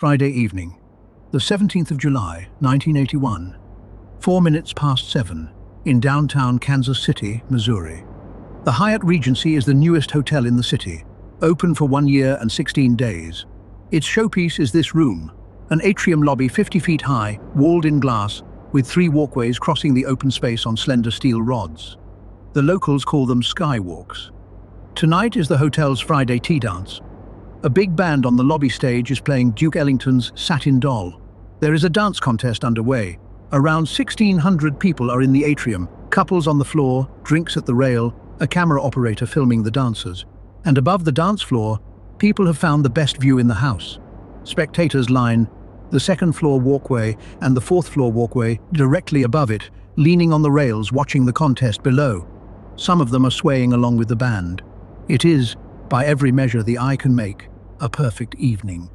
Friday evening, the 17th of July, 1981, 4 minutes past 7, in downtown Kansas City, Missouri. The Hyatt Regency is the newest hotel in the city, open for 1 year and 16 days. Its showpiece is this room, an atrium lobby 50 feet high, walled in glass, with 3 walkways crossing the open space on slender steel rods. The locals call them Skywalks. Tonight is the hotel's Friday tea dance. A big band on the lobby stage is playing Duke Ellington's Satin Doll. There is a dance contest underway. Around 1,600 people are in the atrium, couples on the floor, drinks at the rail, a camera operator filming the dancers. And above the dance floor, people have found the best view in the house. Spectators line the second-floor walkway and the fourth-floor walkway directly above it, leaning on the rails watching the contest below. Some of them are swaying along with the band. It is, by every measure the eye can make, a perfect evening.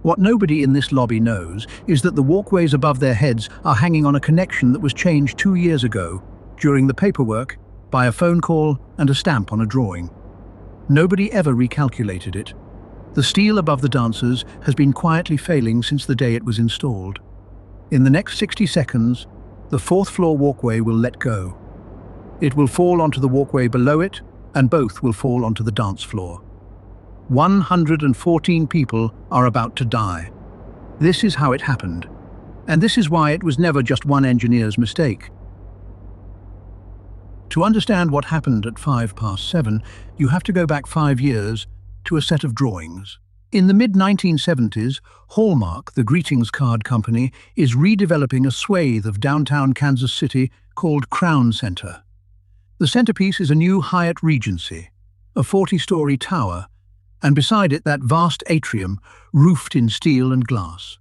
What nobody in this lobby knows is that the walkways above their heads are hanging on a connection that was changed 2 years ago, during the paperwork, by a phone call and a stamp on a drawing. Nobody ever recalculated it. The steel above the dancers has been quietly failing since the day it was installed. In the next 60 seconds, the fourth-floor walkway will let go. It will fall onto the walkway below it, and both will fall onto the dance floor. 114 people are about to die. This is how it happened, and this is why it was never just one engineer's mistake. To understand what happened at 7:05, you have to go back 5 years to a set of drawings. In the mid-1970s, Hallmark, the greetings card company, is redeveloping a swathe of downtown Kansas City called Crown Center. The centerpiece is a new Hyatt Regency, a 40-story tower, and beside it that vast atrium, roofed in steel and glass.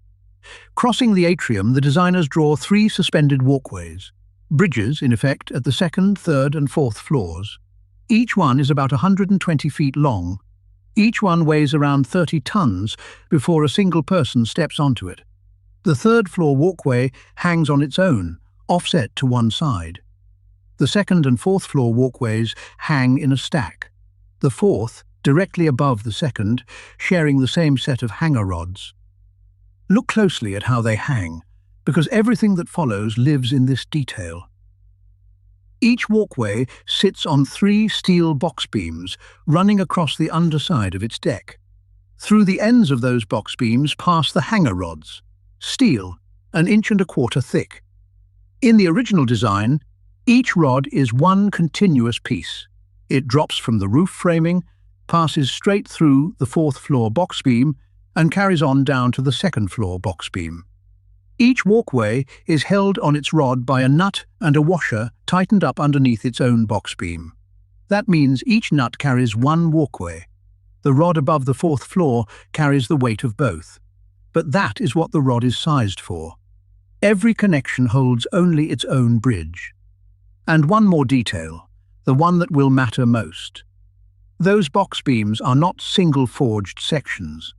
Crossing the atrium, the designers draw 3 suspended walkways, bridges, in effect, at the second, third, and fourth floors. Each one is about 120 feet long. Each one weighs around 30 tons before a single person steps onto it. The third-floor walkway hangs on its own, offset to one side. The second and fourth floor walkways hang in a stack. The fourth, directly above the second, sharing the same set of hanger rods. Look closely at how they hang, because everything that follows lives in this detail. Each walkway sits on 3 steel box beams running across the underside of its deck. Through the ends of those box beams pass the hanger rods, steel, 1.25 inches thick. In the original design, each rod is one continuous piece. It drops from the roof framing, passes straight through the fourth-floor box beam, and carries on down to the second-floor box beam. Each walkway is held on its rod by a nut and a washer tightened up underneath its own box beam. That means each nut carries one walkway. The rod above the fourth floor carries the weight of both. But that is what the rod is sized for. Every connection holds only its own bridge. And one more detail, the one that will matter most. Those box beams are not single forged sections.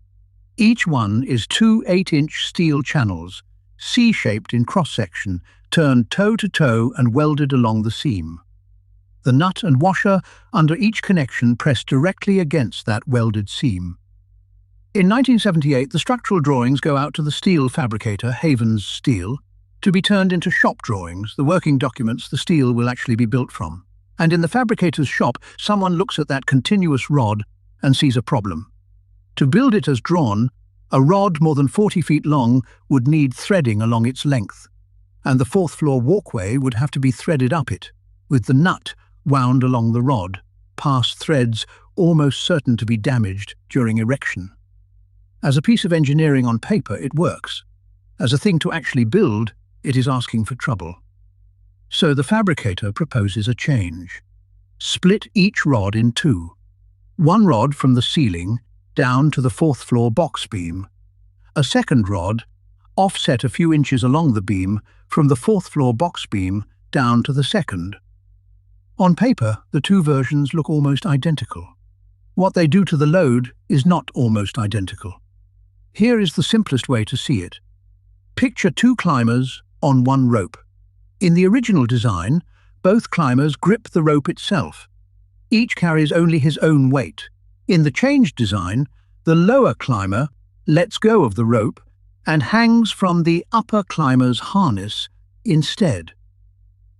Each one is 2 8-inch steel channels, C-shaped in cross-section, turned toe-to-toe and welded along the seam. The nut and washer under each connection press directly against that welded seam. In 1978, the structural drawings go out to the steel fabricator, Havens Steel, to be turned into shop drawings, the working documents the steel will actually be built from. And in the fabricator's shop, someone looks at that continuous rod and sees a problem. To build it as drawn, a rod more than 40 feet long would need threading along its length, and the fourth-floor walkway would have to be threaded up it, with the nut wound along the rod, past threads almost certain to be damaged during erection. As a piece of engineering on paper, it works. As a thing to actually build, it is asking for trouble. So the fabricator proposes a change. Split each rod in 2. One rod from the ceiling down to the fourth-floor box beam. A second rod, offset a few inches along the beam, from the fourth-floor box beam down to the second. On paper, the 2 versions look almost identical. What they do to the load is not almost identical. Here is the simplest way to see it. Picture 2 climbers on one rope. In the original design, both climbers grip the rope itself. Each carries only his own weight. In the changed design, the lower climber lets go of the rope, and hangs from the upper climber's harness instead.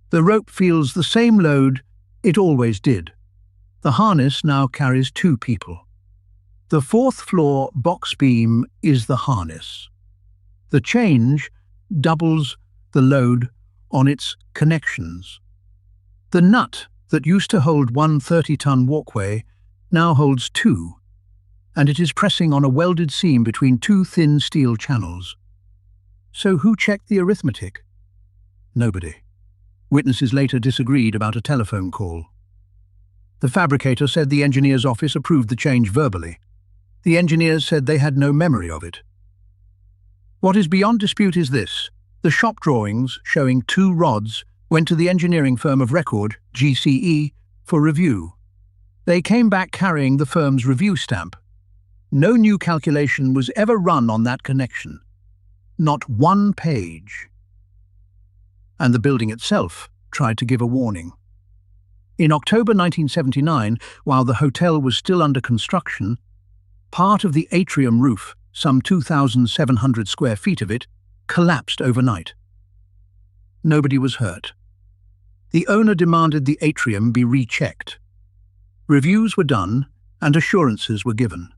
The rope feels the same load it always did. The harness now carries 2 people. The 4th floor box beam is the harness. The change doubles the load on its connections. The nut that used to hold one 30-ton walkway now holds 2, and it is pressing on a welded seam between 2 thin steel channels. So who checked the arithmetic? Nobody. Witnesses later disagreed about a telephone call. The fabricator said the engineer's office approved the change verbally. The engineers said they had no memory of it. What is beyond dispute is this: the shop drawings showing 2 rods went to the engineering firm of record, GCE, for review. They came back carrying the firm's review stamp. No new calculation was ever run on that connection. Not 1 page. And the building itself tried to give a warning. In October 1979, while the hotel was still under construction, part of the atrium roof, some 2,700 square feet of it, collapsed overnight. Nobody was hurt. The owner demanded the atrium be rechecked. Reviews were done and assurances were given.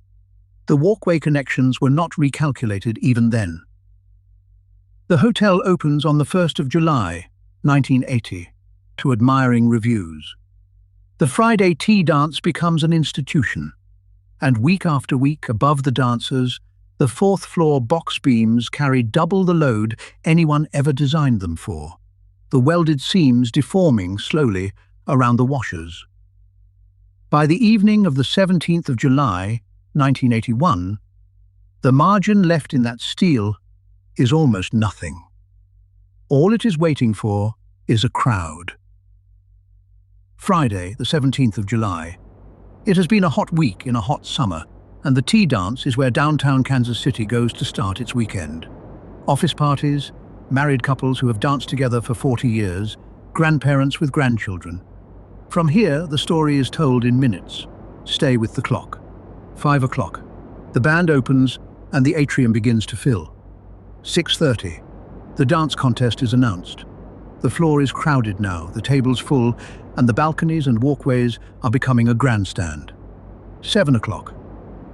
The walkway connections were not recalculated even then. The hotel opens on the 1st of July, 1980, to admiring reviews. The Friday tea dance becomes an institution, and week after week, above the dancers, the 4th floor box beams carry double the load anyone ever designed them for, the welded seams deforming slowly around the washers. By the evening of the 17th of July, 1981, the margin left in that steel is almost nothing. All it is waiting for is a crowd. Friday, the 17th of July. It has been a hot week in a hot summer, and the tea dance is where downtown Kansas City goes to start its weekend. Office parties, married couples who have danced together for 40 years, grandparents with grandchildren. From here, the story is told in minutes. Stay with the clock. 5 o'clock. The band opens and the atrium begins to fill. 6:30. The dance contest is announced. The floor is crowded now, the tables full, and the balconies and walkways are becoming a grandstand. 7 o'clock.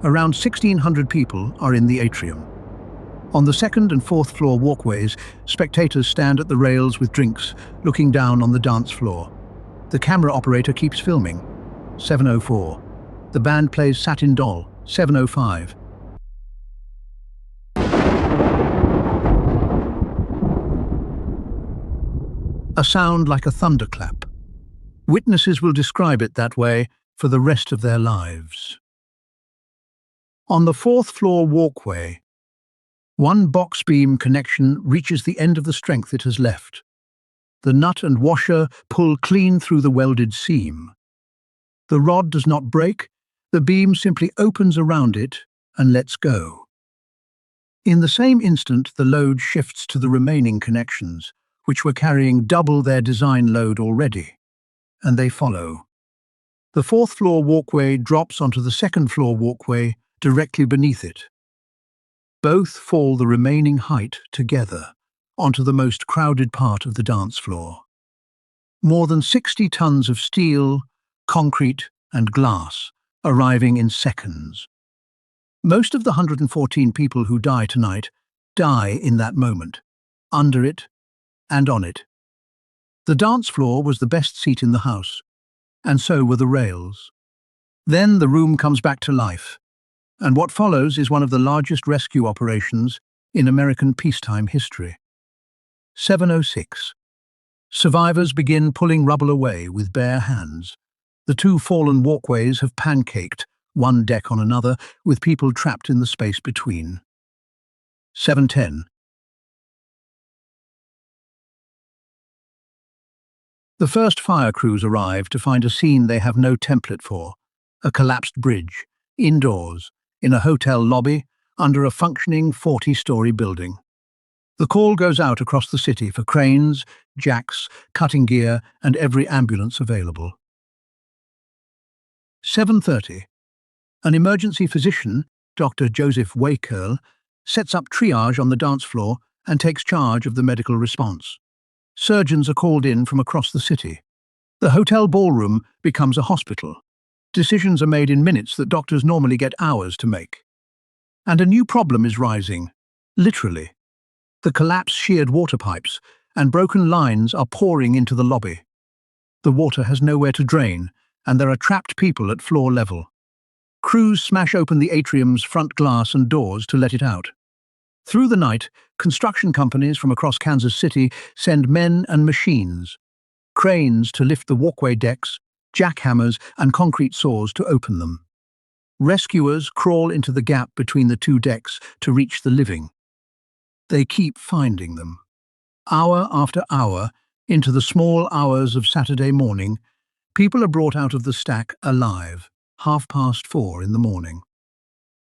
Around 1,600 people are in the atrium. On the 2nd and 4th floor walkways, spectators stand at the rails with drinks, looking down on the dance floor. The camera operator keeps filming. 7:04. The band plays Satin Doll. 7:05. A sound like a thunderclap. Witnesses will describe it that way for the rest of their lives. On the 4th floor walkway, one box beam connection reaches the end of the strength it has left. The nut and washer pull clean through the welded seam. The rod does not break, the beam simply opens around it and lets go. In the same instant, the load shifts to the remaining connections, which were carrying double their design load already, and they follow. The 4th floor walkway drops onto the 2nd floor walkway directly beneath it. Both fall the remaining height together onto the most crowded part of the dance floor. More than 60 tons of steel, concrete, and glass arriving in seconds. Most of the 114 people who die tonight die in that moment, under it and on it. The dance floor was the best seat in the house, and so were the rails. Then the room comes back to life, and what follows is one of the largest rescue operations in American peacetime history. 7:06. Survivors begin pulling rubble away with bare hands. The 2 fallen walkways have pancaked, one deck on another, with people trapped in the space between. 7:10. The first fire crews arrive to find a scene they have no template for: a collapsed bridge, indoors, in a hotel lobby, under a functioning 40-story building. The call goes out across the city for cranes, jacks, cutting gear, and every ambulance available. 7:30. An emergency physician Dr. Joseph Wakerl, sets up triage on the dance floor and takes charge of the medical response. Surgeons are called in from across the city. The hotel ballroom becomes a hospital. Decisions are made in minutes that doctors normally get hours to make. And a new problem is rising, literally. The collapsed sheared water pipes and broken lines are pouring into the lobby. The water has nowhere to drain, and there are trapped people at floor level. Crews smash open the atrium's front glass and doors to let it out. Through the night, construction companies from across Kansas City send men and machines. Cranes to lift the walkway decks, jackhammers and concrete saws to open them. Rescuers crawl into the gap between the two decks to reach the living. They keep finding them. Hour after hour, into the small hours of Saturday morning, people are brought out of the stack alive, 4:30 in the morning.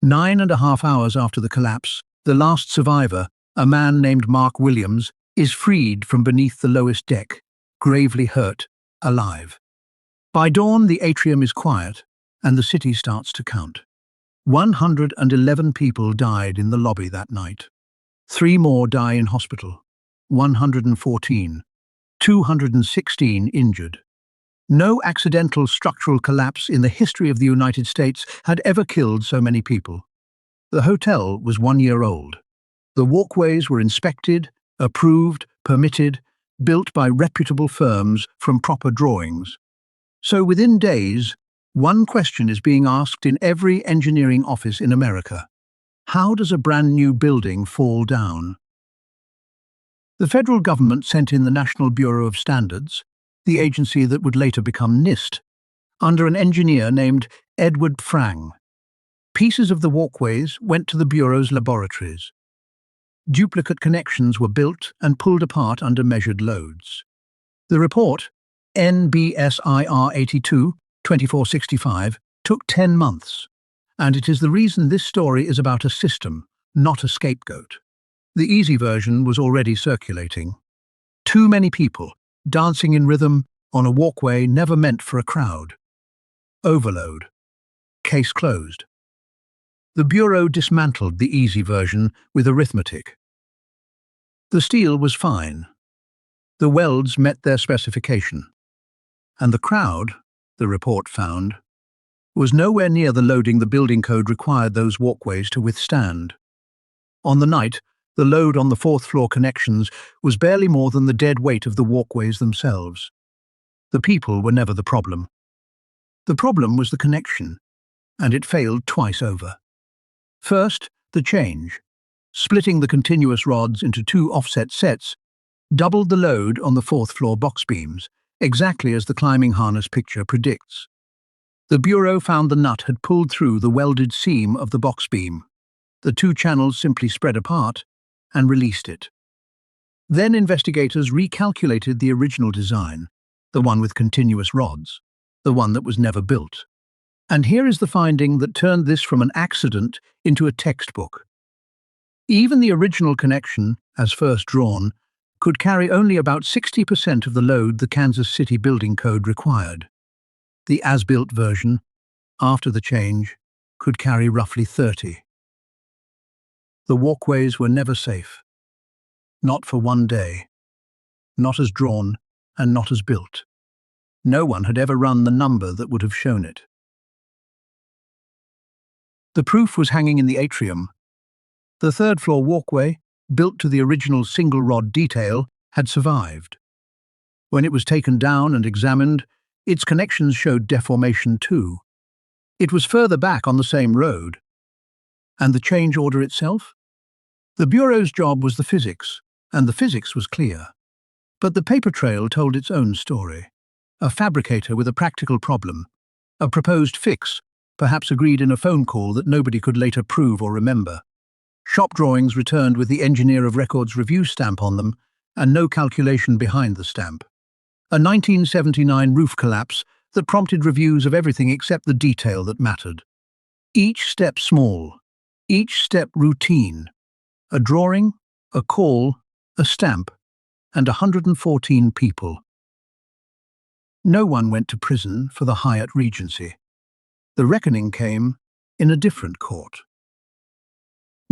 9.5 hours after the collapse, the last survivor, a man named Mark Williams, is freed from beneath the lowest deck, gravely hurt, alive. By dawn, the atrium is quiet, and the city starts to count. 111 people died in the lobby that night. 3 more die in hospital. 114. 216 injured. No accidental structural collapse in the history of the United States had ever killed so many people. The hotel was 1 year old. The walkways were inspected, approved, permitted, built by reputable firms from proper drawings. So within days, one question is being asked in every engineering office in America. How does a brand new building fall down? The federal government sent in the National Bureau of Standards, the agency that would later become NIST, under an engineer named Edward Frang. Pieces of the walkways went to the Bureau's laboratories. Duplicate connections were built and pulled apart under measured loads. The report, NBSIR 82-2465, took 10 months, and it is the reason this story is about a system, not a scapegoat. The easy version was already circulating. Too many people, dancing in rhythm, on a walkway never meant for a crowd. Overload. Case closed. The Bureau dismantled the easy version with arithmetic. The steel was fine. The welds met their specification. And the crowd, the report found, was nowhere near the loading the building code required those walkways to withstand. On the night, the load on the 4th floor connections was barely more than the dead weight of the walkways themselves. The people were never the problem. The problem was the connection, and it failed twice over. First, the change. Splitting the continuous rods into 2 offset sets doubled the load on the 4th floor box beams, exactly as the climbing harness picture predicts. The Bureau found the nut had pulled through the welded seam of the box beam. The 2 channels simply spread apart and released it. Then investigators recalculated the original design, the one with continuous rods, the one that was never built. And here is the finding that turned this from an accident into a textbook. Even the original connection, as first drawn, could carry only about 60% of the load the Kansas City building code required. The as-built version, after the change, could carry roughly 30. The walkways were never safe. Not for one day. Not as drawn and not as built. No one had ever run the number that would have shown it. The proof was hanging in the atrium. The 3rd floor walkway, built to the original single-rod detail, had survived. When it was taken down and examined, its connections showed deformation too. It was further back on the same road. And the change order itself? The Bureau's job was the physics, and the physics was clear. But the paper trail told its own story. A fabricator with a practical problem. A proposed fix, perhaps agreed in a phone call that nobody could later prove or remember. Shop drawings returned with the Engineer of Record's review stamp on them, and no calculation behind the stamp. A 1979 roof collapse that prompted reviews of everything except the detail that mattered. Each step small, each step routine. A drawing, a call, a stamp, and 114 people. No one went to prison for the Hyatt Regency. The reckoning came in a different court.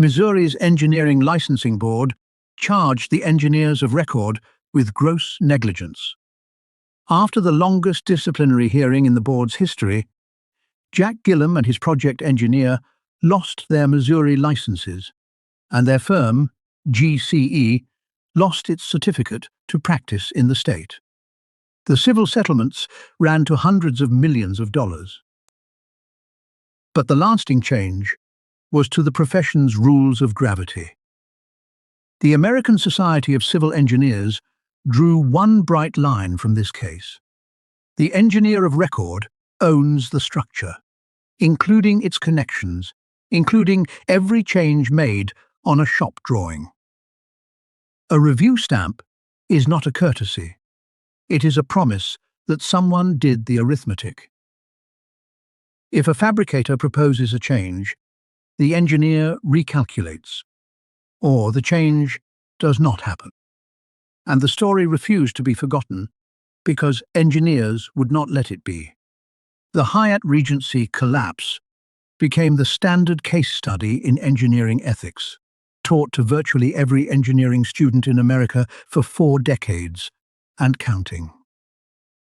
Missouri's Engineering Licensing Board charged the engineers of record with gross negligence. After the longest disciplinary hearing in the board's history, Jack Gillum and his project engineer lost their Missouri licenses, and their firm, GCE, lost its certificate to practice in the state. The civil settlements ran to hundreds of millions of dollars. But the lasting change was to the profession's rules of gravity. The American Society of Civil Engineers drew one bright line from this case. The engineer of record owns the structure, including its connections, including every change made on a shop drawing. A review stamp is not a courtesy. It is a promise that someone did the arithmetic. If a fabricator proposes a change, the engineer recalculates, or the change does not happen. And the story refused to be forgotten because engineers would not let it be. The Hyatt Regency collapse became the standard case study in engineering ethics, taught to virtually every engineering student in America for 4 decades, and counting.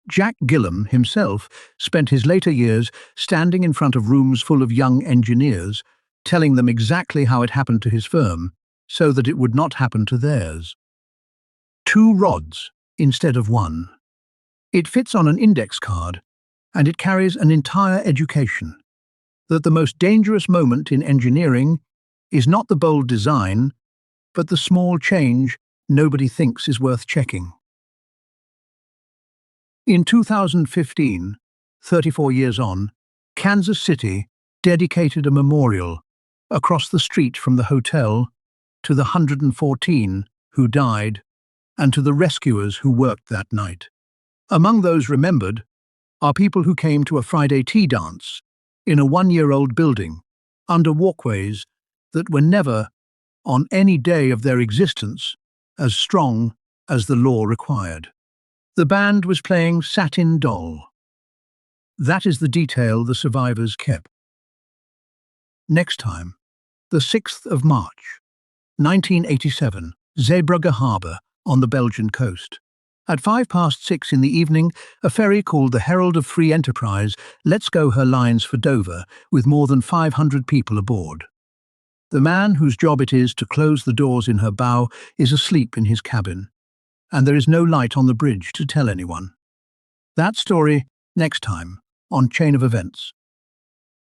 Jack Gillum himself spent his later years standing in front of rooms full of young engineers, telling them exactly how it happened to his firm, so that it would not happen to theirs. 2 rods instead of 1. It fits on an index card, and it carries an entire education. That the most dangerous moment in engineering is not the bold design, but the small change nobody thinks is worth checking. In 2015, 34 years on, Kansas City dedicated a memorial across the street from the hotel to the 114 who died and to the rescuers who worked that night. Among those remembered are people who came to a Friday tea dance in a 1-year-old building under walkways that were never, on any day of their existence, as strong as the law required. The band was playing Satin Doll. That is the detail the survivors kept. Next time, the 6th of March, 1987, Zeebrugge Harbour on the Belgian coast. At 6:05 in the evening, a ferry called the Herald of Free Enterprise lets go her lines for Dover with more than 500 people aboard. The man whose job it is to close the doors in her bow is asleep in his cabin, and there is no light on the bridge to tell anyone. That story next time on Chain of Events.